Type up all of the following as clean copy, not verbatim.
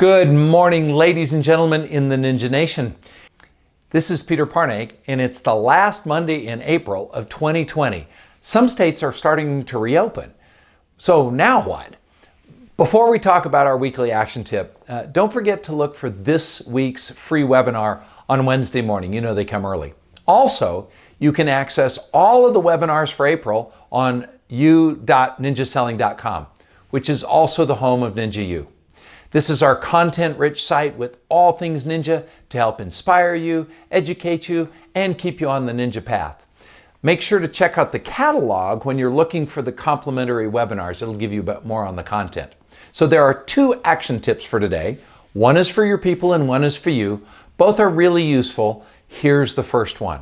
Good morning, ladies and gentlemen in the Ninja Nation. This is Peter Parnake, and it's the last Monday in April of 2020. Some states are starting to reopen. So now what? Before we talk about our weekly action tip, don't forget to look for this week's free webinar on Wednesday morning. You know they come early. Also, you can access all of the webinars for April on u.ninjaselling.com, which is also the home of Ninja U. This is our content-rich site with all things ninja to help inspire you, educate you, and keep you on the ninja path. Make sure to check out the catalog when you're looking for the complimentary webinars. It'll give you a bit more on the content. So there are two action tips for today. One is for your people and one is for you. Both are really useful. Here's the first one.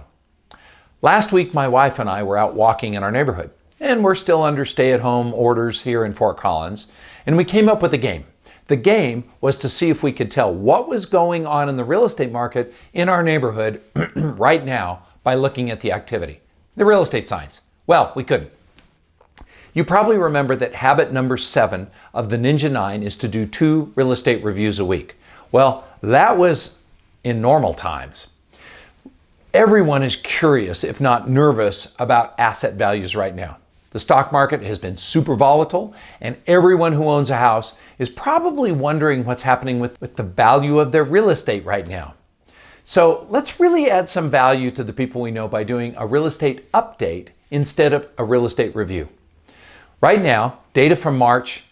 Last week, my wife and I were out walking in our neighborhood, and we're still under stay-at-home orders here in Fort Collins, and we came up with a game. The game was to see if we could tell what was going on in the real estate market in our neighborhood right now by looking at the activity, the real estate signs. Well, we couldn't. You probably remember that habit number 7 of the Ninja 9 is to do 2 real estate reviews a week. Well, that was in normal times. Everyone is curious, if not nervous, about asset values right now. The stock market has been super volatile, and everyone who owns a house is probably wondering what's happening with the value of their real estate right now. So let's really add some value to the people we know by doing a real estate update instead of a real estate review. Right now, data from March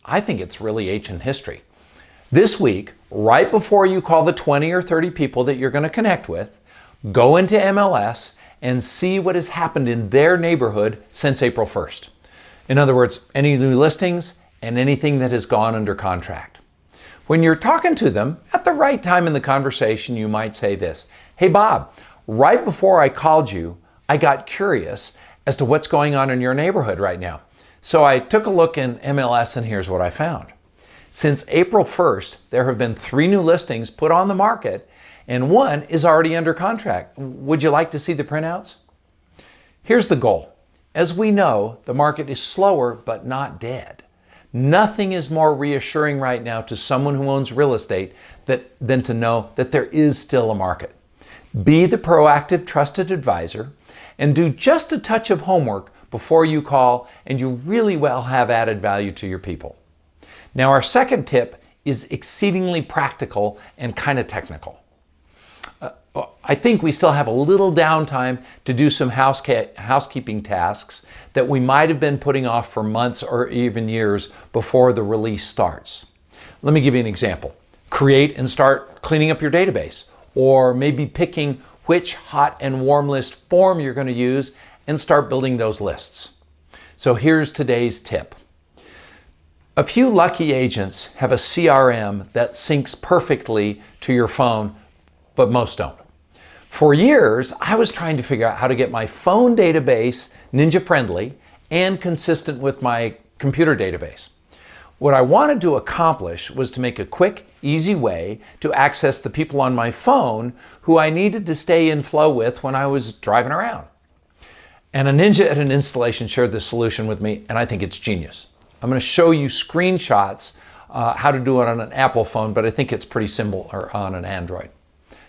I think it's really ancient history. This week, right before you call the 20 or 30 people that you're going to connect with, go into MLS and see what has happened in their neighborhood since April 1st. In other words, any new listings and anything that has gone under contract. When you're talking to them, at the right time in the conversation, you might say this: "Hey Bob, right before I called you, I got curious as to what's going on in your neighborhood right now. So I took a look in MLS and here's what I found. Since April 1st, there have been 3 new listings put on the market and 1 is already under contract. Would you like to see the printouts?" Here's the goal. As we know, the market is slower but not dead. Nothing is more reassuring right now to someone who owns real estate than to know that there is still a market. Be the proactive, trusted advisor and do just a touch of homework before you call, and you really will have added value to your people. Now, our second tip is exceedingly practical and kind of technical. I think we still have a little downtime to do some housekeeping tasks that we might have been putting off for months or even years before the release starts. Let me give you an example. Create and start cleaning up your database, or maybe picking which hot and warm list form you're going to use and start building those lists. So here's today's tip. A few lucky agents have a CRM that syncs perfectly to your phone, but most don't. For years, I was trying to figure out how to get my phone database ninja-friendly and consistent with my computer database. What I wanted to accomplish was to make a quick, easy way to access the people on my phone who I needed to stay in flow with when I was driving around. And a ninja at an installation shared this solution with me, and I think it's genius. I'm going to show you screenshots how to do it on an Apple phone, but I think it's pretty simple on an Android.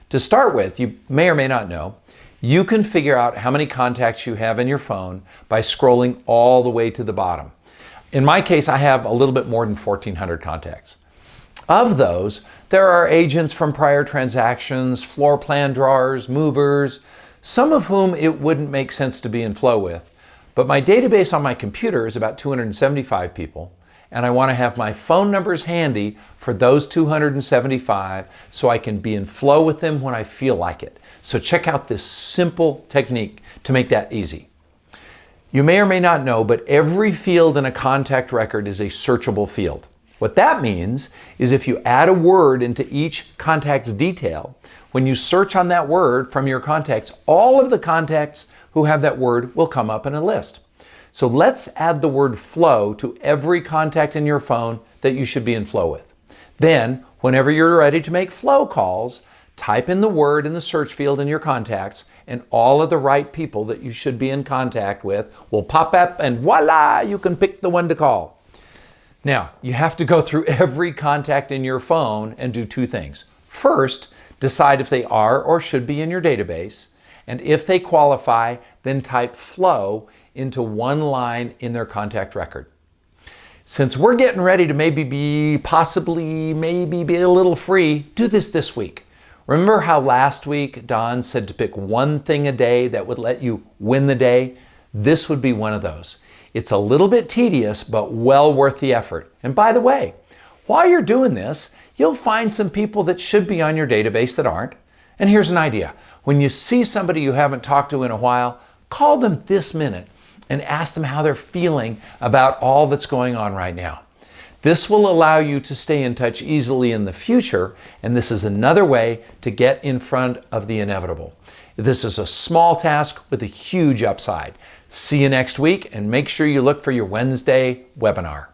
To start with, you may or may not know, you can figure out how many contacts you have in your phone by scrolling all the way to the bottom. In my case, I have a little bit more than 1,400 contacts. Of those, there are agents from prior transactions, floor plan drawers, movers, some of whom it wouldn't make sense to be in flow with. But my database on my computer is about 275 people, and I want to have my phone numbers handy for those 275 so I can be in flow with them when I feel like it. So check out this simple technique to make that easy. You may or may not know, but every field in a contact record is a searchable field. What that means is if you add a word into each contact's detail, when you search on that word from your contacts, all of the contacts who have that word will come up in a list. So let's add the word flow to every contact in your phone that you should be in flow with. Then, whenever you're ready to make flow calls, type in the word in the search field in your contacts, and all of the right people that you should be in contact with will pop up, and voila, you can pick the one to call. Now, you have to go through every contact in your phone and do two things. First, decide if they are or should be in your database, and if they qualify, then type Flo into one line in their contact record. Since we're getting ready to maybe be a little free, do this week. Remember how last week Don said to pick one thing a day that would let you win the day? This would be one of those. It's a little bit tedious, but well worth the effort. And by the way, while you're doing this, you'll find some people that should be on your database that aren't. And here's an idea. When you see somebody you haven't talked to in a while, call them this minute and ask them how they're feeling about all that's going on right now. This will allow you to stay in touch easily in the future, and this is another way to get in front of the inevitable. This is a small task with a huge upside. See you next week, and make sure you look for your Wednesday webinar.